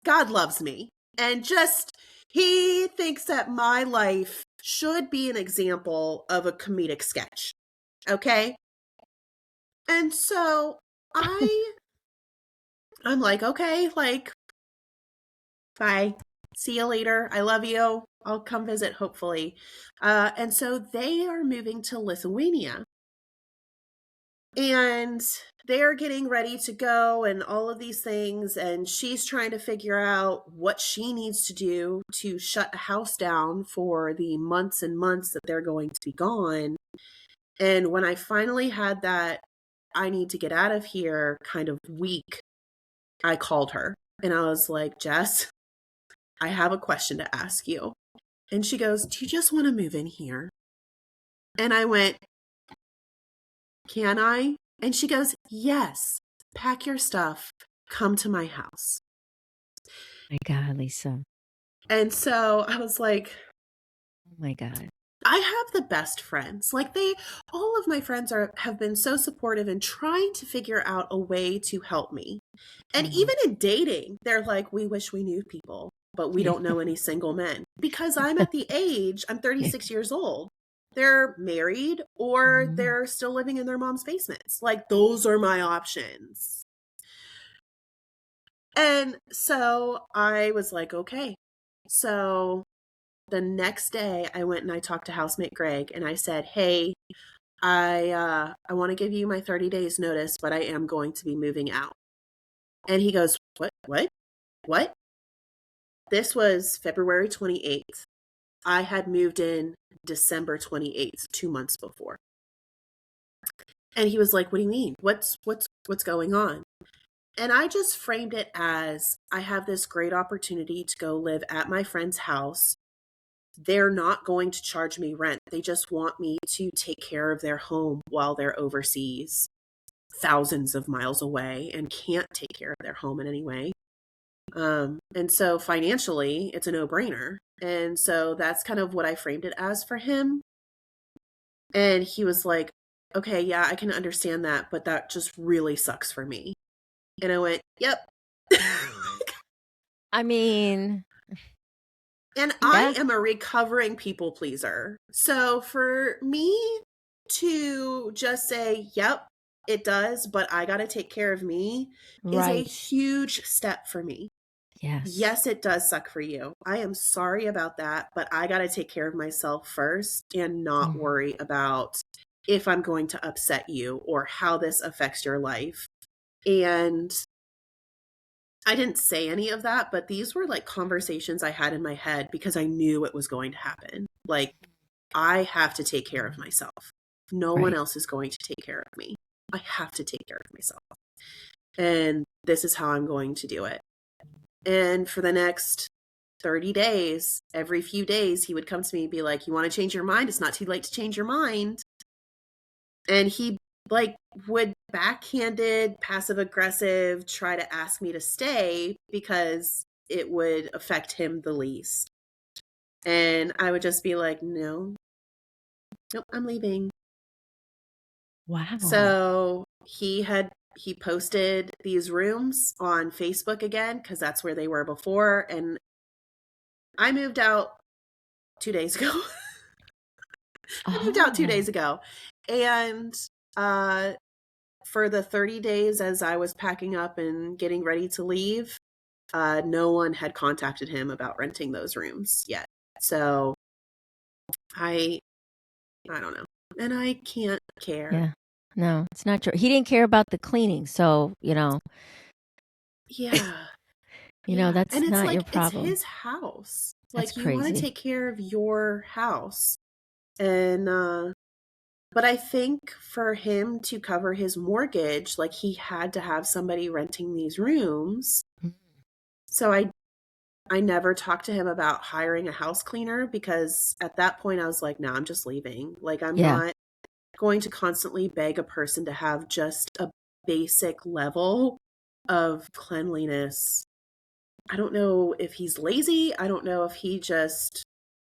God loves me. And just, he thinks that my life should be an example of a comedic sketch. Okay? And so I'm like, okay, like, bye. See you later. I love you. I'll come visit, hopefully. And so they are moving to Lithuania. And they're getting ready to go and all of these things. And she's trying to figure out what she needs to do to shut the house down for the months and months that they're going to be gone. And when I finally had that, I need to get out of here kind of week, I called her and I was like, Jess, I have a question to ask you. And she goes, do you just want to move in here? And I went, can I? And she goes, yes, pack your stuff, come to my house. My God, Lisa. And so I was like, oh my God. I have the best friends. Like all of my friends have been so supportive and trying to figure out a way to help me. And even in dating, they're like, we wish we knew people, but we don't know any single men. Because I'm at the age, I'm 36 years old. They're married or they're still living in their mom's basements. Like, those are my options. And so I was like, okay. So the next day I went and I talked to Housemate Greg and I said, hey, I want to give you my 30 days notice, but I am going to be moving out. And he goes, what? This was February 28th. I had moved in December 28th, 2 months before. And he was like, what do you mean? What's going on? And I just framed it as, I have this great opportunity to go live at my friend's house. They're not going to charge me rent. They just want me to take care of their home while they're overseas, thousands of miles away, and can't take care of their home in any way. And so financially, it's a no-brainer. And so that's kind of what I framed it as for him. And he was like, okay, yeah, I can understand that, but that just really sucks for me. And I went, yep. I mean... And I am a recovering people pleaser. So for me to just say, yep, it does, but I got to take care of me is a huge step for me. Yes, it does suck for you. I am sorry about that, but I got to take care of myself first and not worry about if I'm going to upset you or how this affects your life. And I didn't say any of that, but these were like conversations I had in my head because I knew it was going to happen. Like, I have to take care of myself. No one else is going to take care of me. I have to take care of myself. and this is how I'm going to do it. And for the next 30 days, every few days, he would come to me and be like, you want to change your mind? It's not too late to change your mind. And he like would backhanded, passive aggressive, try to ask me to stay because it would affect him the least. And I would just be like, no, nope, I'm leaving. Wow. So he posted these rooms on Facebook again, because that's where they were before. And I moved out 2 days ago. I moved out 2 days ago. And for the 30 days as I was packing up and getting ready to leave, no one had contacted him about renting those rooms yet. So I don't know. And I can't care. Yeah. No, it's not true. He didn't care about the cleaning. So, Yeah. That's and it's not like, your problem. it's his house. That's Like, you want to crazy. take care of your house. And, but I think for him to cover his mortgage, like, he had to have somebody renting these rooms. So I never talked to him about hiring a house cleaner, because at that point I was like, no, I'm just leaving. Like, I'm not going to constantly beg a person to have just a basic level of cleanliness. I don't know if he's lazy. I don't know if he just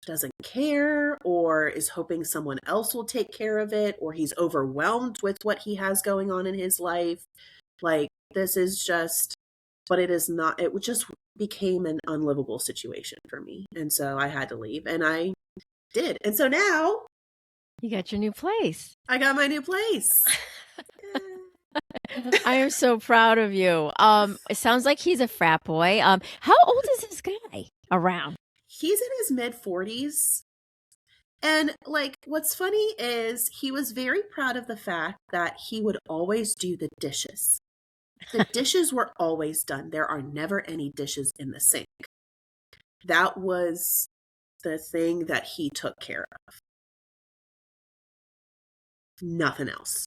doesn't care or is hoping someone else will take care of it, or he's overwhelmed with what he has going on in his life. Like, this is just, but it is not, it just became an unlivable situation for me. And so I had to leave, and I did. And so now you got your new place. I got my new place. I am so proud of you. It sounds like he's a frat boy. How old is this guy around? He's in his mid-40s. And like, what's funny is he was very proud of the fact that he would always do the dishes. The dishes were always done. There are never any dishes in the sink. That was the thing that he took care of. Nothing else.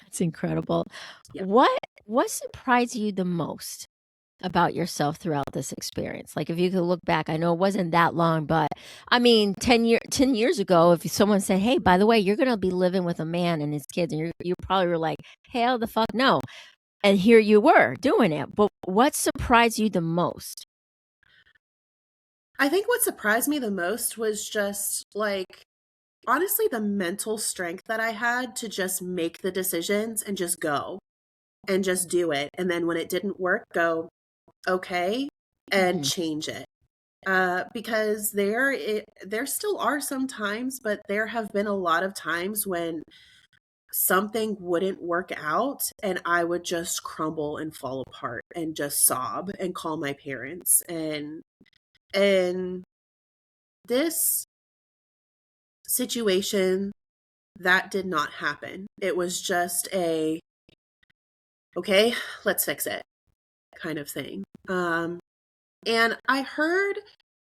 It's incredible. Yeah. What surprised you the most about yourself throughout this experience? Like, if you could look back, I know it wasn't that long, but I mean, 10 years ago, if someone said, hey, by the way, you're going to be living with a man and his kids, and you probably were like, hell the fuck no. And here you were doing it. But what surprised you the most? I think what surprised me the most was just, like, honestly, the mental strength that I had to just make the decisions and just go and just do it. And then when it didn't work, go, okay, and change it. Because there still are some times, but there have been a lot of times when something wouldn't work out and I would just crumble and fall apart and just sob and call my parents. And this situation, that did not happen. It was just a, okay, let's fix it kind of thing. And I heard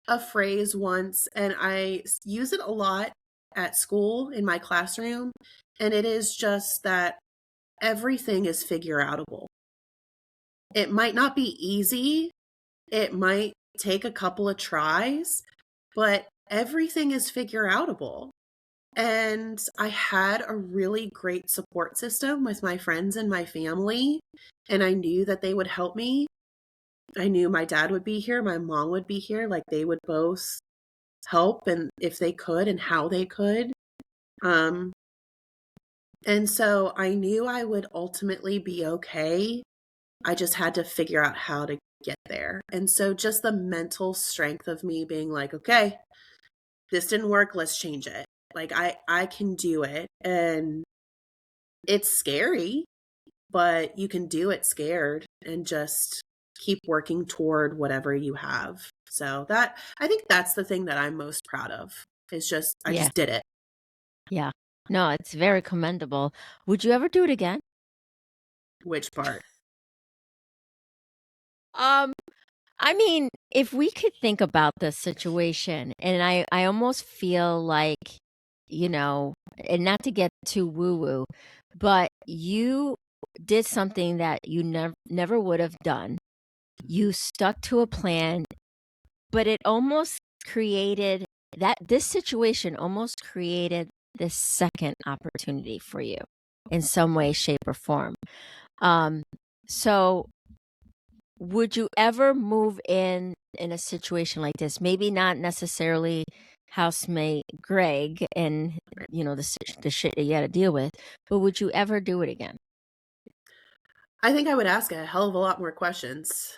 a phrase once, and I use it a lot at school in my classroom, and it is just that everything is figure outable. It might not be easy. It might take a couple of tries, but everything is figure outable. And I had a really great support system with my friends and my family, and I knew that they would help me. I knew my dad would be here, my mom would be here, like, they would both help, and if they could and how they could. And so I knew I would ultimately be okay. I just had to figure out how to get there. And so just the mental strength of me being like, okay, this didn't work, let's change it. Like, I can do it. And it's scary, but you can do it scared and just keep working toward whatever you have. So I think that's the thing that I'm most proud of, is just, I just did it. Yeah. No, it's very commendable. Would you ever do it again? Which part? I mean, if we could think about the situation, and I almost feel like, and not to get too woo-woo, but did something that you never would have done. You stuck to a plan, but it almost created this situation almost created this second opportunity for you in some way, shape, or form. So would you ever move in a situation like this? Maybe not necessarily housemate Greg and the shit that you had to deal with, but would you ever do it again? I think I would ask a hell of a lot more questions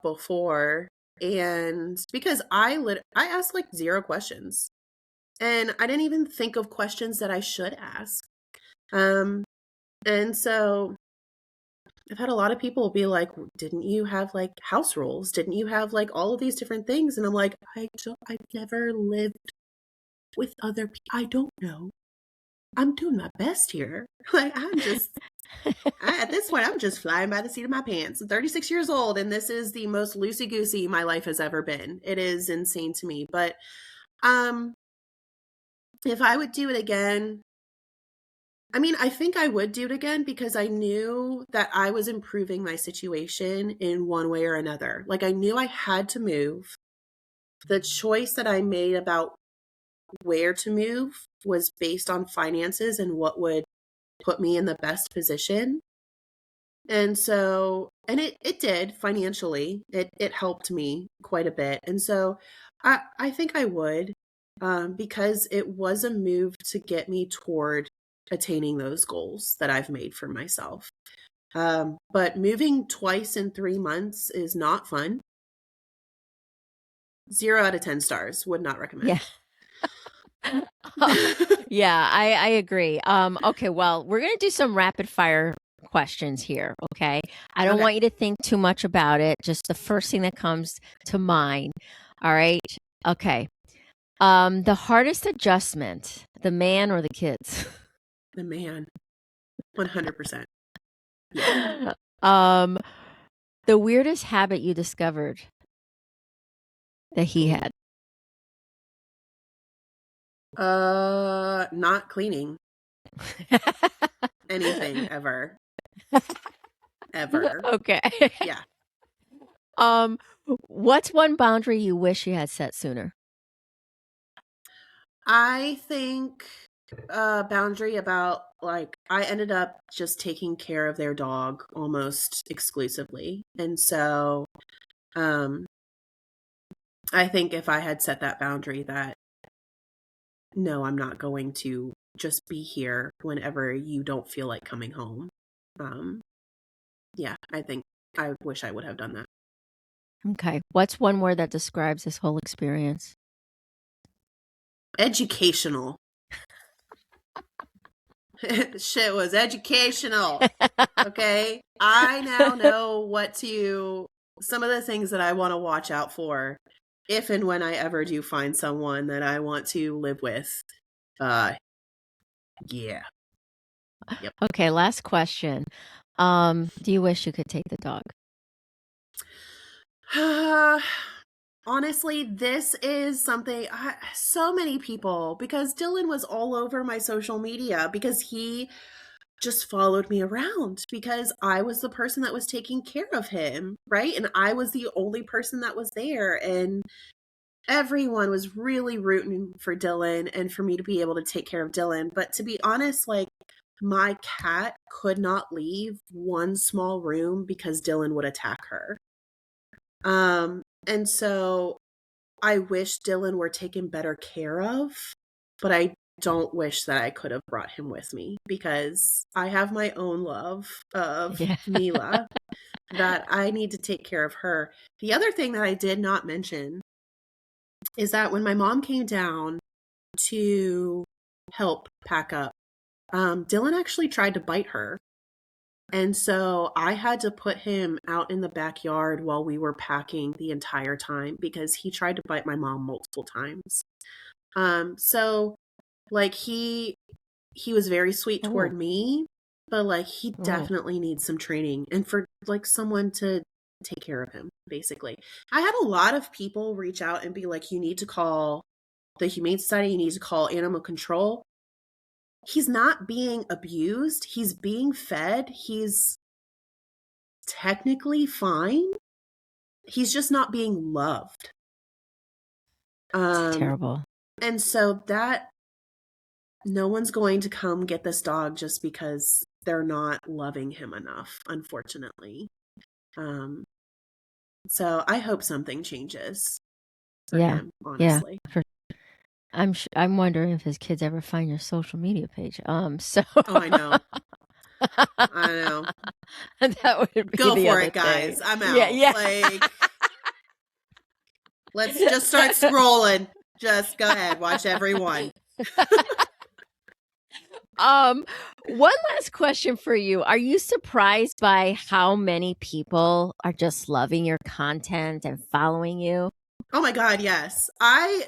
before, and because I asked like 0 questions, and I didn't even think of questions that I should ask. And so I've had a lot of people be like, "Didn't you have like house rules? Didn't you have like all of these different things?" And I'm like, I've never lived with other people. I don't know. I'm doing my best here. Like at this point, I'm just flying by the seat of my pants. I'm 36 years old, and this is the most loosey-goosey my life has ever been. It is insane to me. But if I would do it again, I mean, I think I would do it again because I knew that I was improving my situation in one way or another. Like, I knew I had to move. The choice that I made about where to move was based on finances and what would put me in the best position. And so, and it did financially, it helped me quite a bit. And so I think I would, because it was a move to get me toward attaining those goals that I've made for myself. But moving twice in 3 months is not fun. 0 out of 10 stars, would not recommend. Yeah, I agree. Okay, well, we're going to do some rapid fire questions here, okay? I don't Okay. want you to think too much about it, just the first thing that comes to mind. All right? Okay. The hardest adjustment, the man or the kids? The man, 100%. The weirdest habit you discovered that he had? Not cleaning anything ever. Ever. Okay. Yeah. What's one boundary you wish you had set sooner? I think a boundary about like I ended up just taking care of their dog almost exclusively. And so I think if I had set that boundary that no, I'm not going to just be here whenever you don't feel like coming home. Yeah, I think I wish I would have done that. Okay. What's one word that describes this whole experience? Educational. Shit was educational. Okay. I now know some of the things that I want to watch out for if and when I ever do find someone that I want to live with. Yeah. Yep. Okay, last question. Do you wish you could take the dog? Honestly, this is something so many people, because Dylan was all over my social media because he just followed me around because I was the person that was taking care of him, right? And I was the only person that was there. And everyone was really rooting for Dylan and for me to be able to take care of Dylan. But to be honest, like my cat could not leave one small room because Dylan would attack her. And so I wish Dylan were taken better care of, but I don't wish that I could have brought him with me because I have my own love of Mila that I need to take care of her. The other thing that I did not mention is that when my mom came down to help pack up, Dylan actually tried to bite her. And so I had to put him out in the backyard while we were packing the entire time because he tried to bite my mom multiple times. So like he was very sweet toward me, but like he definitely needs some training and for like someone to take care of him, basically. I had a lot of people reach out and be like, you need to call the Humane Society, you need to call animal control. he's not being abused. He's being fed. He's technically fine. He's just not being loved. It's terrible. And so that no one's going to come get this dog just because they're not loving him enough, unfortunately. So I hope something changes for him, honestly. Yeah. I'm wondering if his kids ever find your social media page. So Oh, I know. I know. That would be Go the for other it, guys. thing. I'm out. Yeah. Like, let's just start scrolling. Just go ahead, watch everyone. One last question for you. Are you surprised by how many people are just loving your content and following you? Oh my God, yes.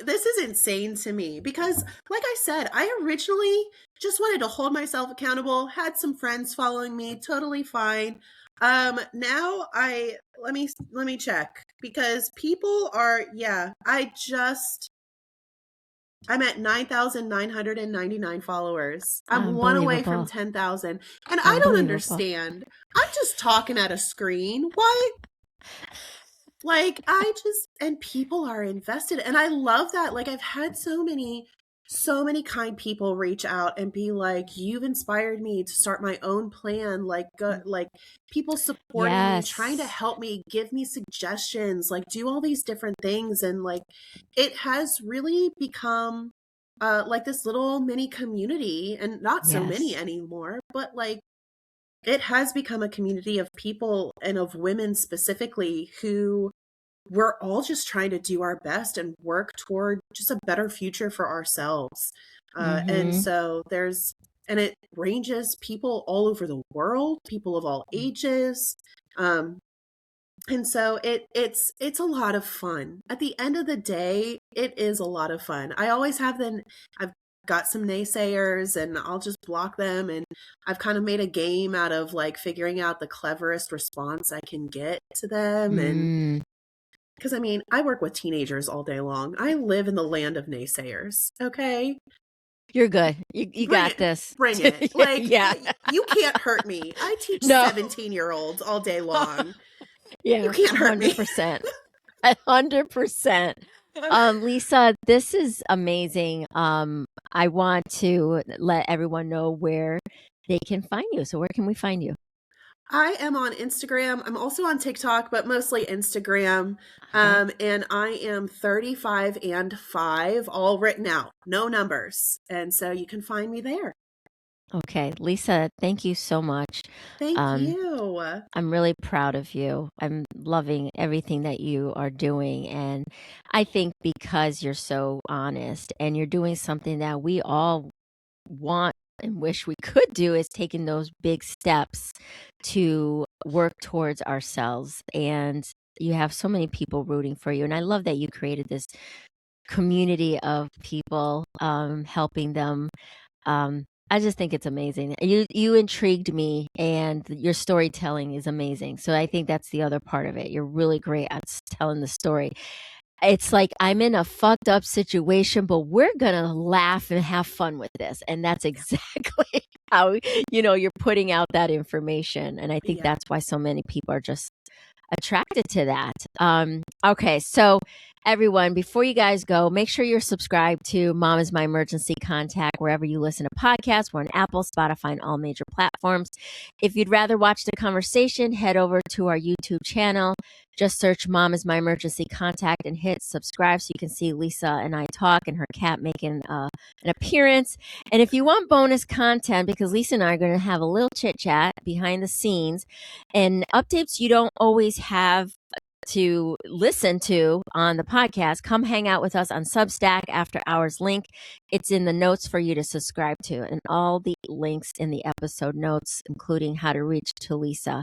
This is insane to me because, like I said, I originally just wanted to hold myself accountable, had some friends following me, totally fine. Now let me check because people are, I'm at 9,999 followers. I'm one away from 10,000. And I don't understand. I'm just talking at a screen. Why? Like, and people are invested. And I love that. Like, I've had so many kind people reach out and be like, you've inspired me to start my own plan. Like, people supporting me, trying to help me, give me suggestions, like do all these different things. And like, it has really become like this little mini community, and not so many anymore, but like, it has become a community of people and of women specifically who we're all just trying to do our best and work toward just a better future for ourselves. And so and it ranges people all over the world, people of all ages. And so it's a lot of fun. At the end of the day, it is a lot of fun. I've got some naysayers and I'll just block them. And I've kind of made a game out of like figuring out the cleverest response I can get to them. And because I mean, I work with teenagers all day long. I live in the land of naysayers. Okay. You're good. You got this. Bring it. Like, you can't hurt me. I teach 17-year-olds all day long. Yeah. You can't hurt 100%. 100%. Lisa, this is amazing. I want to let everyone know where they can find you. So where can we find you? I am on Instagram. I'm also on TikTok, but mostly Instagram. And I am 35andfive, all written out, no numbers. And so you can find me there. Okay. Lisa, thank you so much. Thank you. I'm really proud of you. I'm loving everything that you are doing. And I think because you're so honest and you're doing something that we all want and wish we could do, is taking those big steps to work towards ourselves. And you have so many people rooting for you. And I love that you created this community of people helping them. I just think it's amazing. You intrigued me, and your storytelling is amazing. So I think that's the other part of it. You're really great at telling the story. It's like, I'm in a fucked up situation, but we're going to laugh and have fun with this. And that's exactly how, you're putting out that information. And I think that's why so many people are just attracted to that. Okay. So everyone, before you guys go, make sure you're subscribed to Mom is My Emergency Contact, wherever you listen to podcasts. We're on Apple, Spotify, and all major platforms. If you'd rather watch the conversation, head over to our YouTube channel. Just search Mom is My Emergency Contact and hit subscribe so you can see Lisa and I talk and her cat making an appearance. And if you want bonus content, because Lisa and I are going to have a little chit chat behind the scenes and updates you don't always have to listen to on the podcast, come hang out with us on Substack, After Hours link. It's in the notes for you to subscribe to, and all the links in the episode notes, including how to reach Lisa.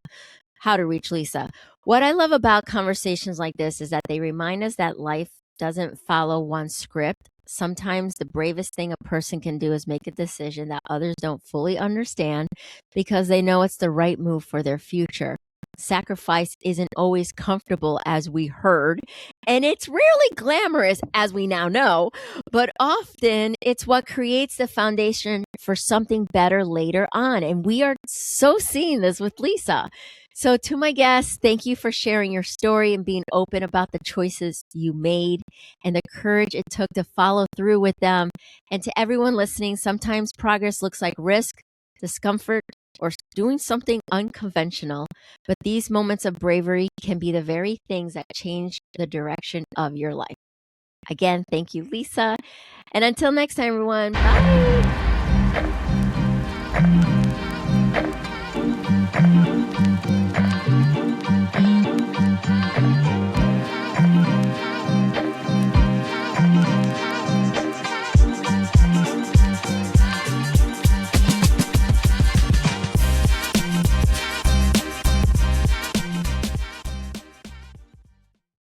What I love about conversations like this is that they remind us that life doesn't follow one script. Sometimes the bravest thing a person can do is make a decision that others don't fully understand because they know it's the right move for their future. sacrifice isn't always comfortable, as we heard, and it's rarely glamorous, as we now know, but often it's what creates the foundation for something better later on. And we are so seeing this with Lisa. So to my guests, thank you for sharing your story and being open about the choices you made and the courage it took to follow through with them. And to everyone listening, sometimes progress looks like risk, discomfort, or doing something unconventional. But these moments of bravery can be the very things that change the direction of your life. Again, thank you, Lisa. And until next time, everyone, bye.